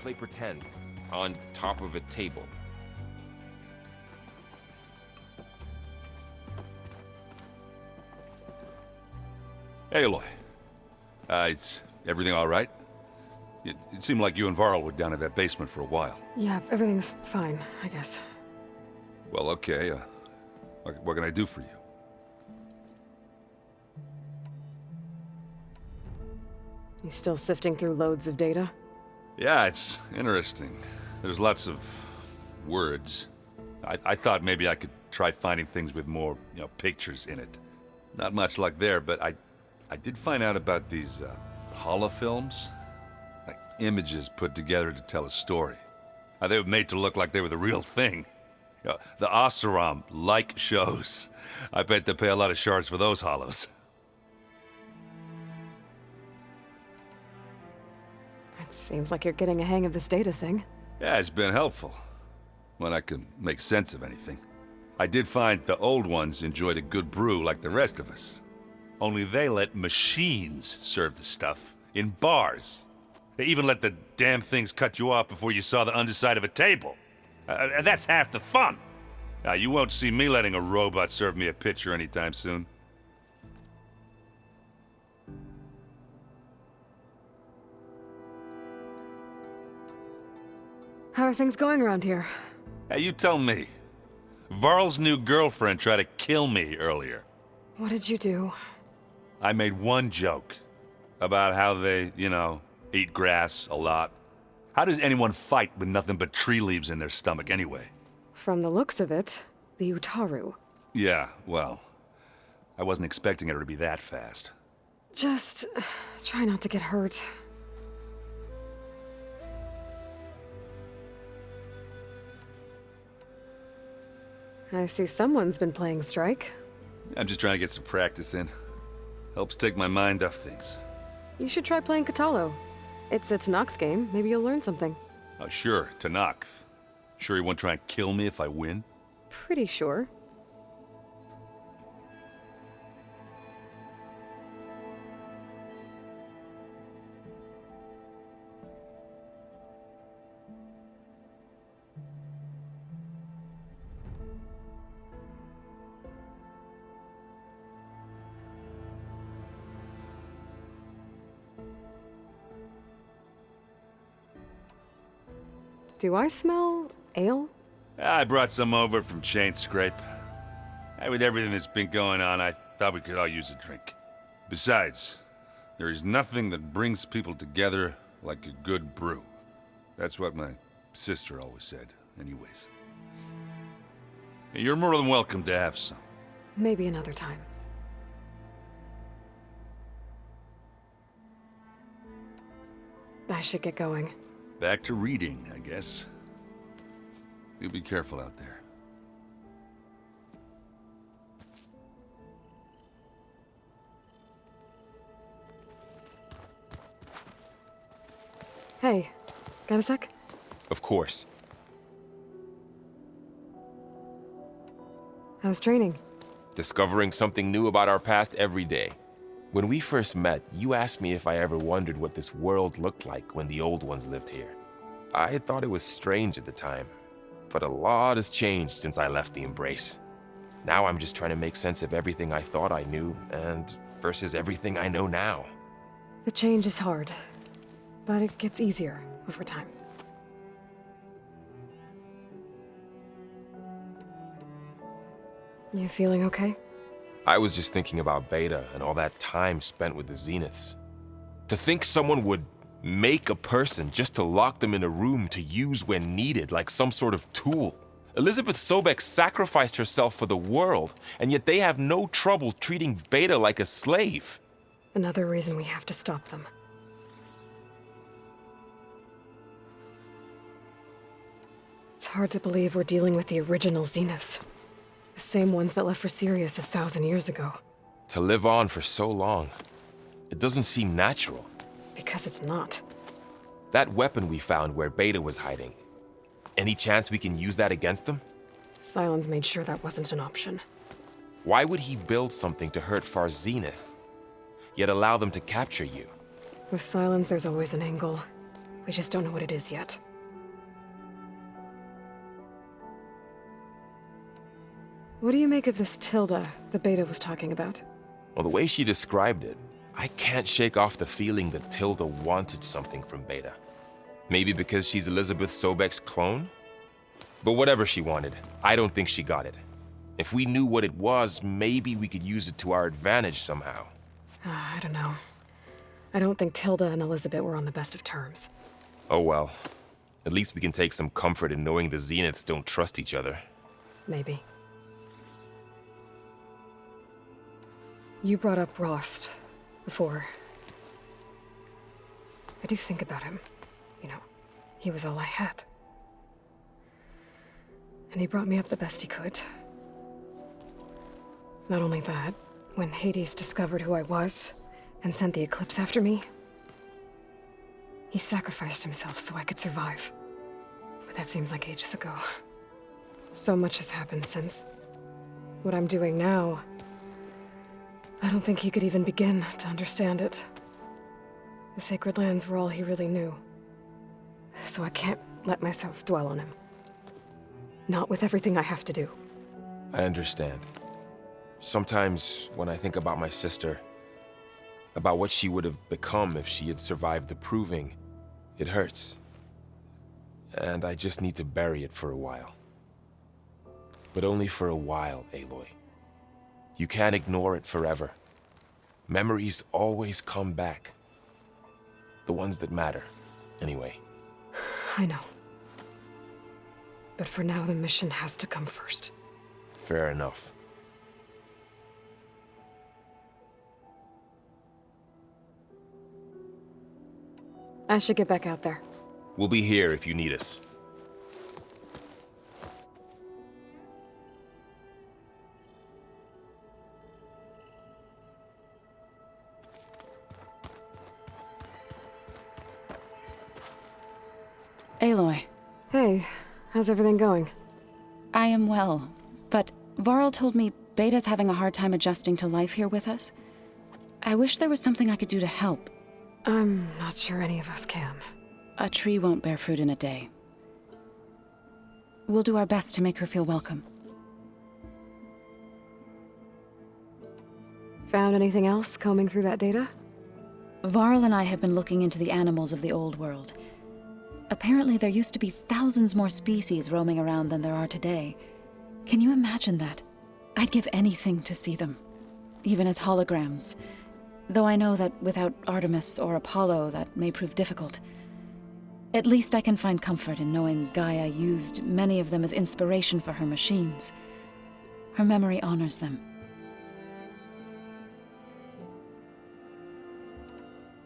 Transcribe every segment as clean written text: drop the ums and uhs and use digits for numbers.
play pretend. On top of a table. Hey, Aloy. Is everything all right? It seemed like you and Varl were down in that basement for a while. Yeah, everything's fine, I guess. Well, okay. What can I do for you? You still sifting through loads of data? Yeah, it's interesting. There's lots of words. I thought maybe I could try finding things with more, pictures in it. Not much luck there, but I did find out about these holofilms. Like images put together to tell a story. They were made to look like they were the real thing. The Oseram like shows. I bet they pay a lot of shards for those hollows. It seems like you're getting a hang of this data thing. Yeah, it's been helpful. When I can make sense of anything. I did find the old ones enjoyed a good brew like the rest of us. Only they let machines serve the stuff in bars. They even let the damn things cut you off before you saw the underside of a table. And that's half the fun. Now, you won't see me letting a robot serve me a pitcher anytime soon. How are things going around here? Hey, you tell me. Varl's new girlfriend tried to kill me earlier. What did you do? I made one joke about how they, eat grass a lot. How does anyone fight with nothing but tree leaves in their stomach anyway? From the looks of it, the Utaru. Yeah, well, I wasn't expecting her to be that fast. Just try not to get hurt. I see someone's been playing Strike. I'm just trying to get some practice in. Helps take my mind off things. You should try playing Katalo. It's a Tenakth game. Maybe you'll learn something. Oh, sure, Tenakth. Sure he won't try and kill me if I win? Pretty sure. Do I smell ale? I brought some over from Chain Scrape. With everything that's been going on, I thought we could all use a drink. Besides, there is nothing that brings people together like a good brew. That's what my sister always said, anyways. You're more than welcome to have some. Maybe another time. I should get going. Back to reading, I guess. You be careful out there. Hey, got a sec? Of course. How's training? Discovering something new about our past every day. When we first met, you asked me if I ever wondered what this world looked like when the old ones lived here. I thought it was strange at the time, but a lot has changed since I left the Embrace. Now I'm just trying to make sense of everything I thought I knew and versus everything I know now. The change is hard, but it gets easier over time. You feeling okay? I was just thinking about Beta and all that time spent with the Zeniths. To think someone would make a person just to lock them in a room to use when needed, like some sort of tool. Elizabeth Sobek sacrificed herself for the world, and yet they have no trouble treating Beta like a slave. Another reason we have to stop them. It's hard to believe we're dealing with the original Zeniths. The same ones that left for Sirius 1,000 years ago. To live on for so long, it doesn't seem natural. Because it's not. That weapon we found where Beta was hiding, any chance we can use that against them? Sylens made sure that wasn't an option. Why would he build something to hurt Far Zenith, yet allow them to capture you? With Sylens, there's always an angle. We just don't know what it is yet. What do you make of this Tilda the Beta was talking about? Well, the way she described it, I can't shake off the feeling that Tilda wanted something from Beta. Maybe because she's Elizabeth Sobek's clone? But whatever she wanted, I don't think she got it. If we knew what it was, maybe we could use it to our advantage somehow. I don't know. I don't think Tilda and Elizabeth were on the best of terms. Oh well. At least we can take some comfort in knowing the Zeniths don't trust each other. Maybe. You brought up Rost before. I do think about him. You know, he was all I had. And he brought me up the best he could. Not only that, when Hades discovered who I was and sent the Eclipse after me, he sacrificed himself so I could survive. But that seems like ages ago. So much has happened since. What I'm doing now, I don't think he could even begin to understand it. The Sacred Lands were all he really knew. So I can't let myself dwell on him. Not with everything I have to do. I understand. Sometimes when I think about my sister, about what she would have become if she had survived the Proving, it hurts. And I just need to bury it for a while. But only for a while, Aloy. You can't ignore it forever. Memories always come back. The ones that matter, anyway. I know. But for now, the mission has to come first. Fair enough. I should get back out there. We'll be here if you need us. Aloy. Hey, how's everything going? I am well, but Varl told me Beta's having a hard time adjusting to life here with us. I wish there was something I could do to help. I'm not sure any of us can. A tree won't bear fruit in a day. We'll do our best to make her feel welcome. Found anything else combing through that data? Varl and I have been looking into the animals of the old world. Apparently there used to be thousands more species roaming around than there are today. Can you imagine that? I'd give anything to see them, even as holograms. Though I know that without Artemis or Apollo, that may prove difficult. At least I can find comfort in knowing Gaia used many of them as inspiration for her machines. Her memory honors them.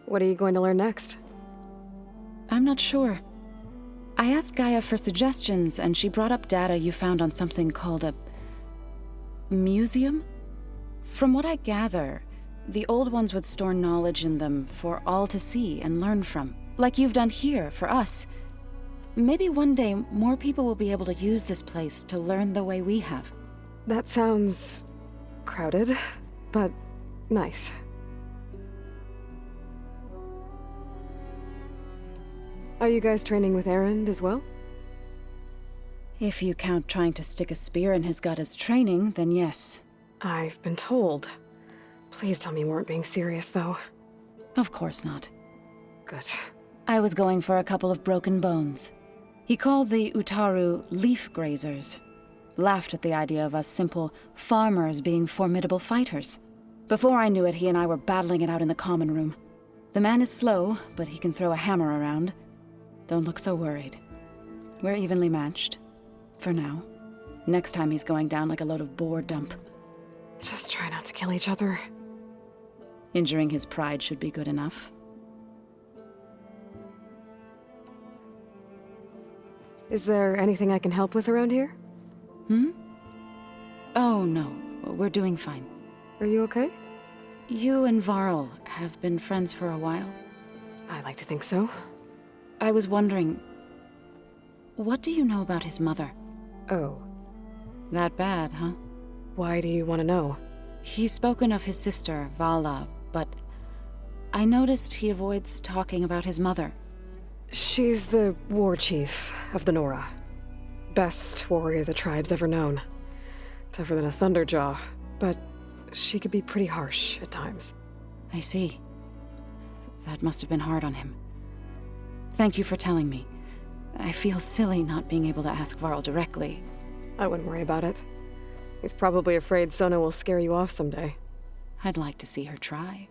What are you going to learn next? I'm not sure. I asked Gaia for suggestions, and she brought up data you found on something called a museum? From what I gather, the old ones would store knowledge in them for all to see and learn from, like you've done here for us. Maybe one day more people will be able to use this place to learn the way we have. That sounds crowded, but nice. Are you guys training with Erend as well? If you count trying to stick a spear in his gut as training, then yes. I've been told. Please tell me you weren't being serious, though. Of course not. Good. I was going for a couple of broken bones. He called the Utaru leaf grazers. Laughed at the idea of us simple farmers being formidable fighters. Before I knew it, he and I were battling it out in the common room. The man is slow, but he can throw a hammer around. Don't look so worried. We're evenly matched. For now. Next time he's going down like a load of boar dump. Just try not to kill each other. Injuring his pride should be good enough. Is there anything I can help with around here? Oh, no. We're doing fine. Are you okay? You and Varl have been friends for a while. I like to think so. I was wondering, what do you know about his mother? Oh. That bad, huh? Why do you want to know? He's spoken of his sister, Vala, but I noticed he avoids talking about his mother. She's the war chief of the Nora. Best warrior the tribe's ever known. Tougher than a Thunderjaw, but she could be pretty harsh at times. I see. That must have been hard on him. Thank you for telling me. I feel silly not being able to ask Varl directly. I wouldn't worry about it. He's probably afraid Sona will scare you off someday. I'd like to see her try.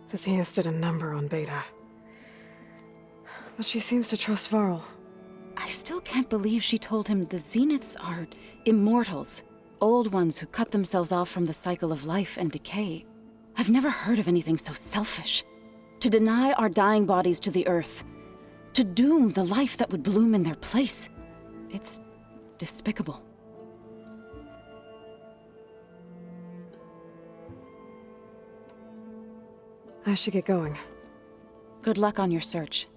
The Zeniths did a number on Beta. But she seems to trust Varl. I still can't believe she told him the Zeniths are immortals. Old ones who cut themselves off from the cycle of life and decay. I've never heard of anything so selfish. To deny our dying bodies to the earth. To doom the life that would bloom in their place. It's despicable. I should get going. Good luck on your search.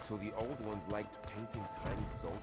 So the old ones liked painting tiny soldiers?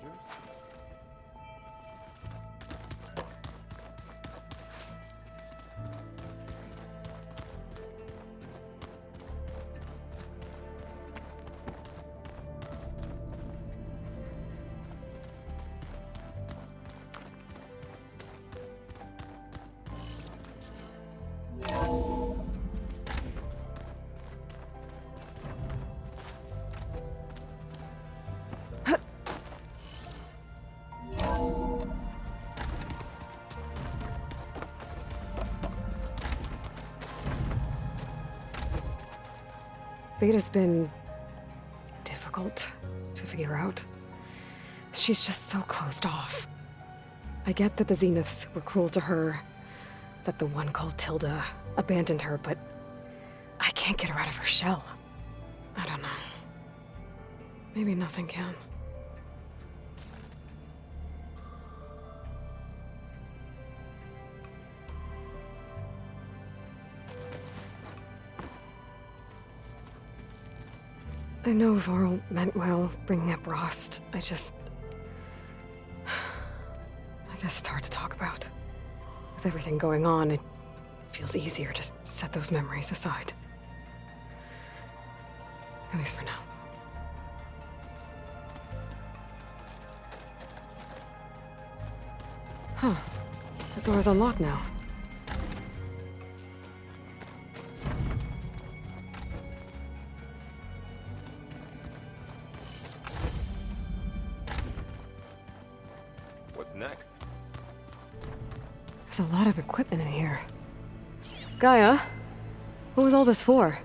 Beta's been difficult to figure out. She's just so closed off. I get that the Zeniths were cruel to her, that the one called Tilda abandoned her, but I can't get her out of her shell. I don't know. Maybe nothing can. I know Varl meant well, bringing up Rost. I guess it's hard to talk about. With everything going on, it feels easier to set those memories aside. At least for now. Huh. The door's unlocked now. What's next? There's a lot of equipment in here. Gaia, what was all this for?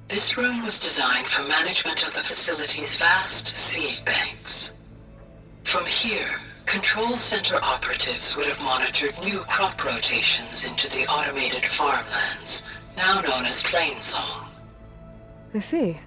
This room was designed for management of the facility's vast seed banks. From here, Control Center operatives would have monitored new crop rotations into the automated farmlands, now known as Plainsong. I see.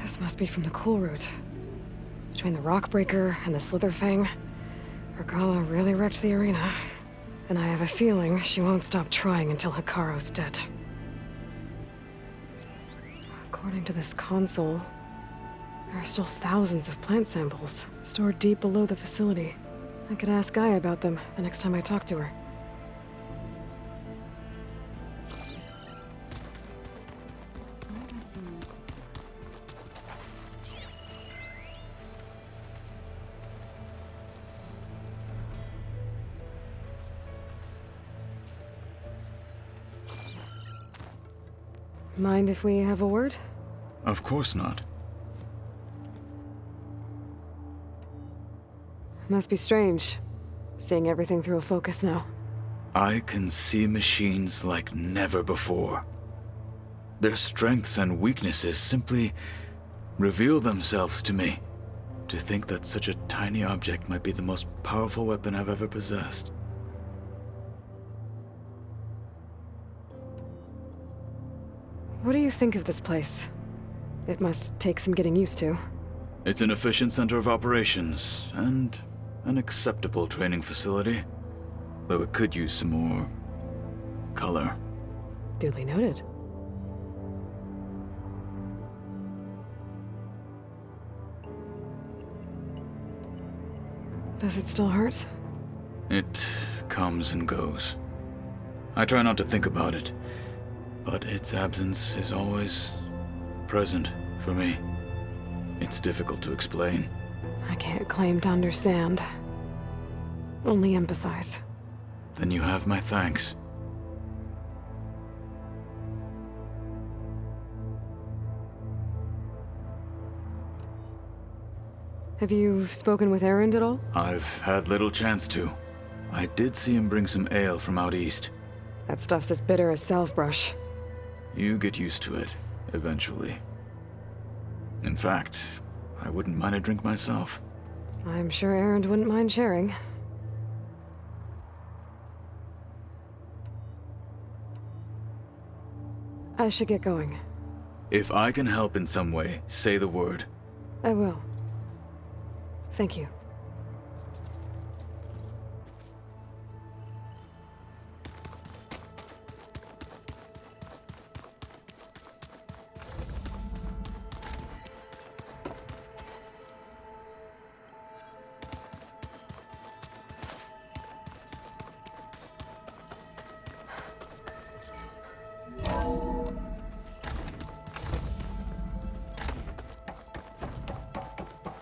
This must be from the Cool Route. Between the Rockbreaker and the Slitherfang, Regala really wrecked the arena. And I have a feeling she won't stop trying until Hikaru's dead. According to this console, there are still thousands of plant samples stored deep below the facility. I could ask Gaia about them the next time I talk to her. Mind if we have a word? Of course not. Must be strange, seeing everything through a focus now. I can see machines like never before. Their strengths and weaknesses simply reveal themselves to me. To think that such a tiny object might be the most powerful weapon I've ever possessed. What do you think of this place? It must take some getting used to. It's an efficient center of operations, and an acceptable training facility. Though it could use some more color. Duly noted. Does it still hurt? It comes and goes. I try not to think about it, but its absence is always present for me. It's difficult to explain. I can't claim to understand. Only empathize. Then you have my thanks. Have you spoken with Erend at all? I've had little chance to. I did see him bring some ale from out east. That stuff's as bitter as salve-brush. You get used to it, eventually. In fact, I wouldn't mind a drink myself. I'm sure Erend wouldn't mind sharing. I should get going. If I can help in some way, say the word. I will. Thank you.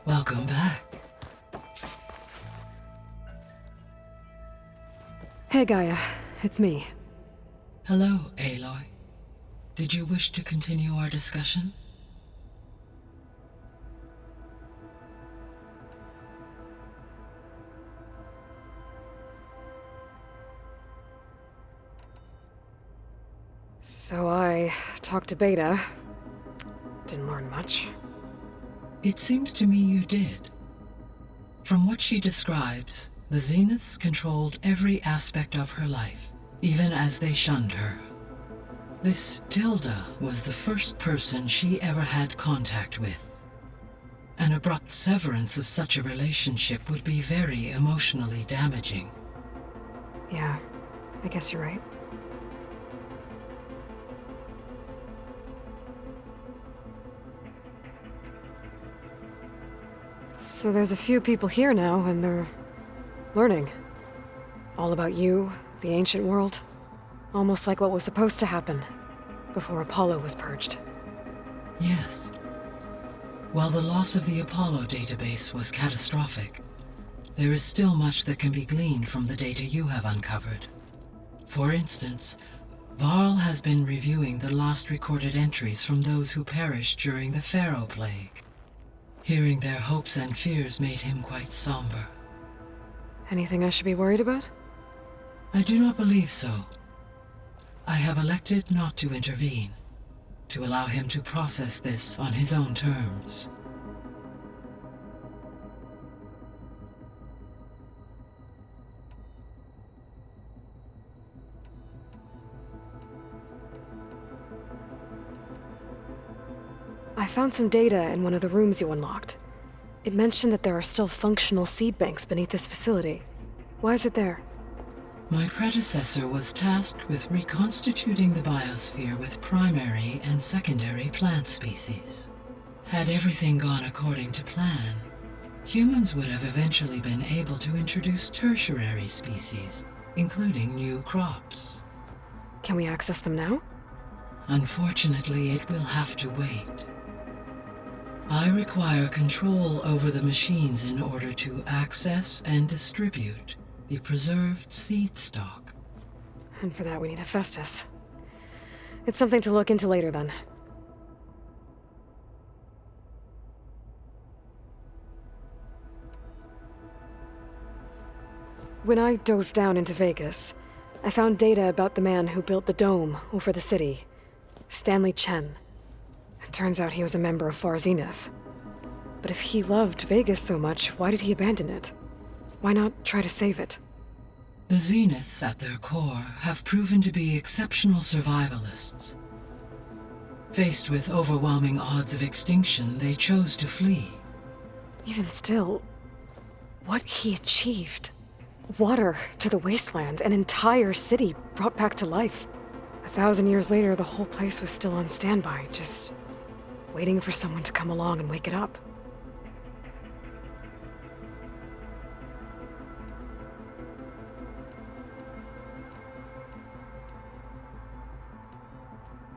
Welcome back. Hey, Gaia. It's me. Hello, Aloy. Did you wish to continue our discussion? So I talked to Beta. Didn't learn much. It seems to me you did. From what she describes, the Zeniths controlled every aspect of her life, even as they shunned her. This Tilda was the first person she ever had contact with. An abrupt severance of such a relationship would be very emotionally damaging. Yeah, I guess you're right. So there's a few people here now, and they're learning. All about you, the ancient world. Almost like what was supposed to happen before Apollo was purged. Yes. While the loss of the Apollo database was catastrophic, there is still much that can be gleaned from the data you have uncovered. For instance, Varl has been reviewing the last recorded entries from those who perished during the Pharaoh Plague. Hearing their hopes and fears made him quite somber. Anything I should be worried about? I do not believe so. I have elected not to intervene, to allow him to process this on his own terms. I found some data in one of the rooms you unlocked. It mentioned that there are still functional seed banks beneath this facility. Why is it there? My predecessor was tasked with reconstituting the biosphere with primary and secondary plant species. Had everything gone according to plan, humans would have eventually been able to introduce tertiary species, including new crops. Can we access them now? Unfortunately, it will have to wait. I require control over the machines in order to access and distribute the preserved seed stock. And for that we need Hephaestus. It's something to look into later, then. When I dove down into Vegas, I found data about the man who built the dome over the city, Stanley Chen. It turns out he was a member of Far Zenith. But if he loved Vegas so much, why did he abandon it? Why not try to save it? The Zeniths, at their core, have proven to be exceptional survivalists. Faced with overwhelming odds of extinction, they chose to flee. Even still, what he achieved. Water to the wasteland, an entire city brought back to life. 1,000 years later, the whole place was still on standby, just waiting for someone to come along and wake it up.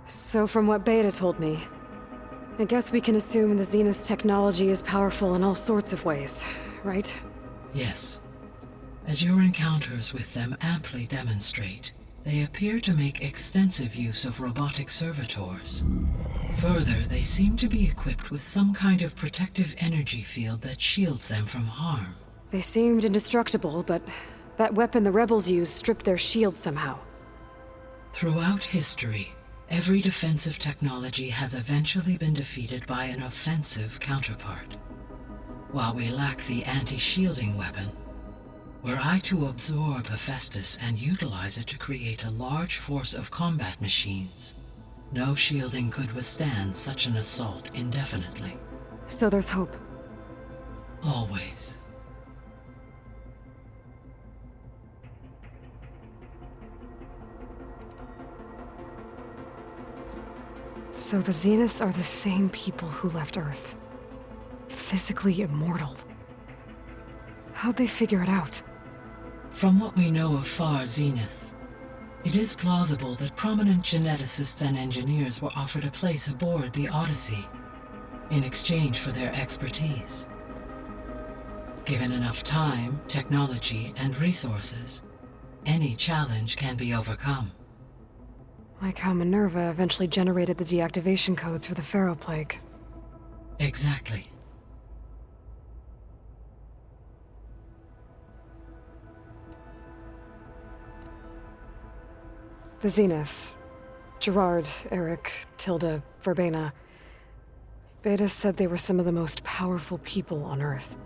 So from what Beta told me, I guess we can assume the Zenith's technology is powerful in all sorts of ways, right? Yes. As your encounters with them amply demonstrate, they appear to make extensive use of robotic servitors. Further, they seem to be equipped with some kind of protective energy field that shields them from harm. They seemed indestructible, but that weapon the rebels used stripped their shield somehow. Throughout history, every defensive technology has eventually been defeated by an offensive counterpart. While we lack the anti-shielding weapon, were I to absorb Hephaestus and utilize it to create a large force of combat machines, no shielding could withstand such an assault indefinitely. So there's hope. Always. So the Zeniths are the same people who left Earth. Physically immortal. How'd they figure it out? From what we know of Far Zenith, it is plausible that prominent geneticists and engineers were offered a place aboard the Odyssey in exchange for their expertise. Given enough time, technology, and resources, any challenge can be overcome. Like how Minerva eventually generated the deactivation codes for the Pharaoh Plague. Exactly. The Zeniths. Gerard, Eric, Tilda, Verbena. Beta said they were some of the most powerful people on Earth.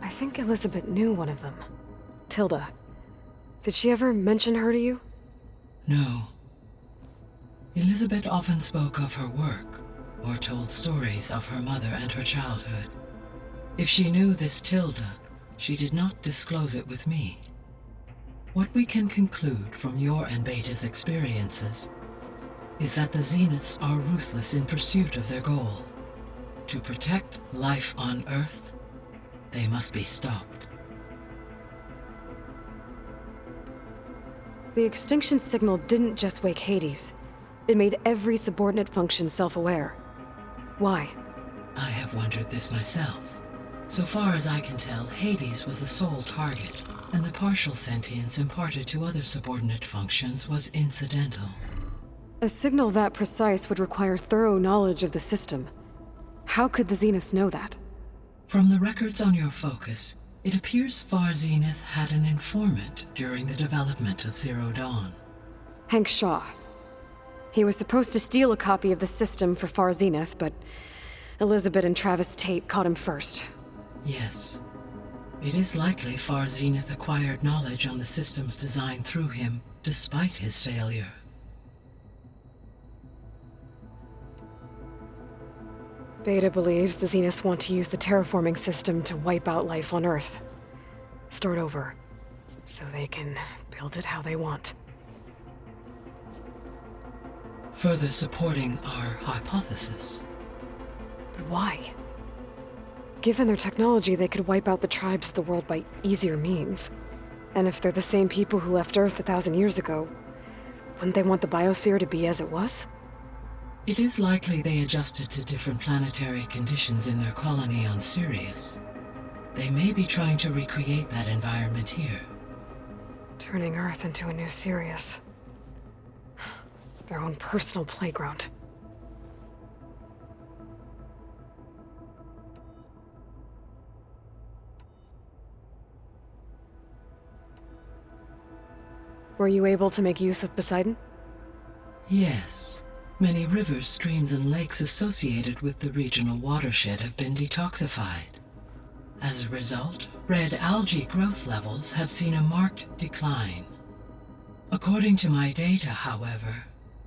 I think Elizabeth knew one of them. Tilda. Did she ever mention her to you? No. Elizabeth often spoke of her work, or told stories of her mother and her childhood. If she knew this Tilda, she did not disclose it with me. What we can conclude from your and Beta's experiences is that the Zeniths are ruthless in pursuit of their goal. To protect life on Earth, they must be stopped. The extinction signal didn't just wake Hades. It made every subordinate function self-aware. Why? I have wondered this myself. So far as I can tell, Hades was the sole target, and the partial sentience imparted to other subordinate functions was incidental. A signal that precise would require thorough knowledge of the system. How could the Zeniths know that? From the records on your focus, it appears Far Zenith had an informant during the development of Zero Dawn. Hank Shaw. He was supposed to steal a copy of the system for Far Zenith, but Elizabeth and Travis Tate caught him first. Yes. It is likely Far Zenith acquired knowledge on the systems designed through him, despite his failure. Beta believes the Zeniths want to use the terraforming system to wipe out life on Earth. Start over, so they can build it how they want. Further supporting our hypothesis. But why? Given their technology, they could wipe out the tribes of the world by easier means. And if they're the same people who left Earth 1,000 years ago, wouldn't they want the biosphere to be as it was? It is likely they adjusted to different planetary conditions in their colony on Sirius. They may be trying to recreate that environment here. Turning Earth into a new Sirius. Their own personal playground. Were you able to make use of Poseidon? Yes. Many rivers, streams, and lakes associated with the regional watershed have been detoxified. As a result, red algae growth levels have seen a marked decline. According to my data, however,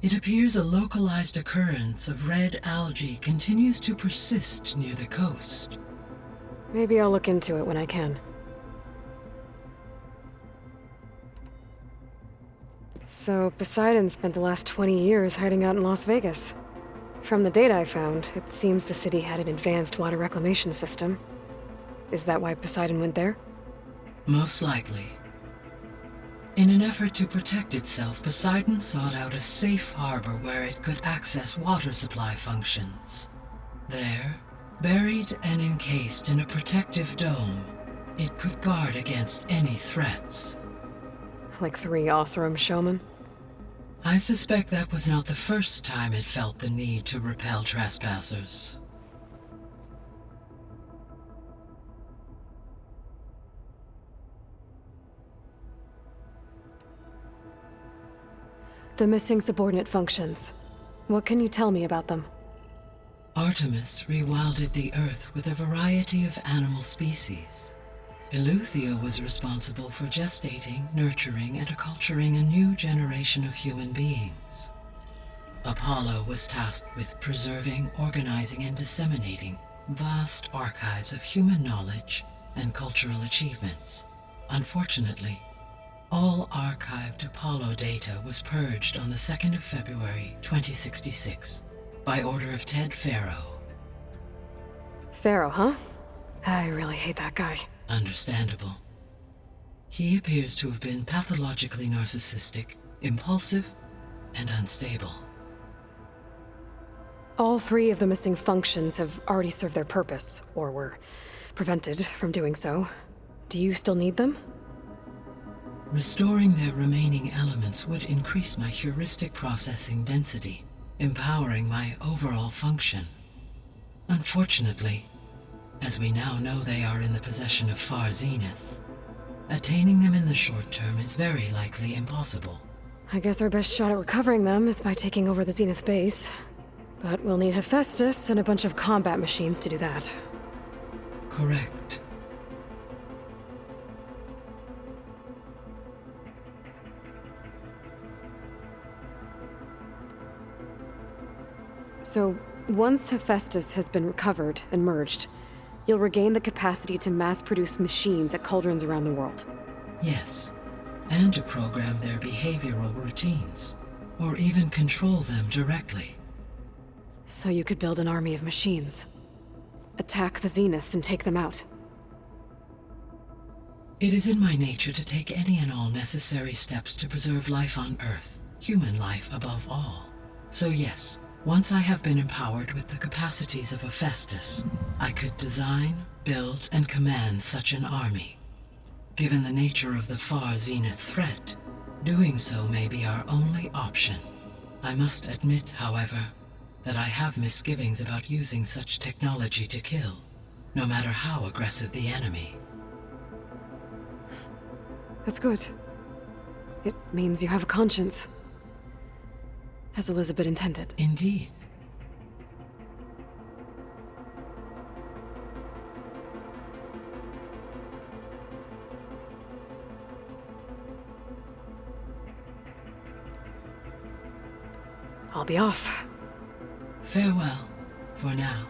it appears a localized occurrence of red algae continues to persist near the coast. Maybe I'll look into it when I can. So, Poseidon spent the last 20 years hiding out in Las Vegas. From the data I found, it seems the city had an advanced water reclamation system. Is that why Poseidon went there? Most likely. In an effort to protect itself, Poseidon sought out a safe harbor where it could access water supply functions. There, buried and encased in a protective dome, it could guard against any threats. Like 3 Oseram showmen? I suspect that was not the first time it felt the need to repel trespassers. The missing subordinate functions. What can you tell me about them? Artemis rewilded the Earth with a variety of animal species. Eleuthia was responsible for gestating, nurturing, and acculturating a new generation of human beings. Apollo was tasked with preserving, organizing, and disseminating vast archives of human knowledge and cultural achievements. Unfortunately, all archived Apollo data was purged on the 2nd of February, 2066, by order of Ted Faro. Pharaoh, huh? I really hate that guy. Understandable. He appears to have been pathologically narcissistic, impulsive, and unstable. All 3 of the missing functions have already served their purpose, or were prevented from doing so. Do you still need them? Restoring their remaining elements would increase my heuristic processing density, empowering my overall function. Unfortunately, as we now know they are in the possession of Far Zenith, attaining them in the short term is very likely impossible. I guess our best shot at recovering them is by taking over the Zenith base. But we'll need Hephaestus and a bunch of combat machines to do that. Correct. So, once Hephaestus has been recovered and merged, you'll regain the capacity to mass-produce machines at cauldrons around the world. Yes, and to program their behavioral routines, or even control them directly. So you could build an army of machines. Attack the Zeniths and take them out. It is in my nature to take any and all necessary steps to preserve life on Earth, human life above all. So yes, once I have been empowered with the capacities of Hephaestus, I could design, build, and command such an army. Given the nature of the Far Zenith threat, doing so may be our only option. I must admit, however, that I have misgivings about using such technology to kill, no matter how aggressive the enemy. That's good. It means you have a conscience. As Elizabeth intended. Indeed. I'll be off. Farewell, for now.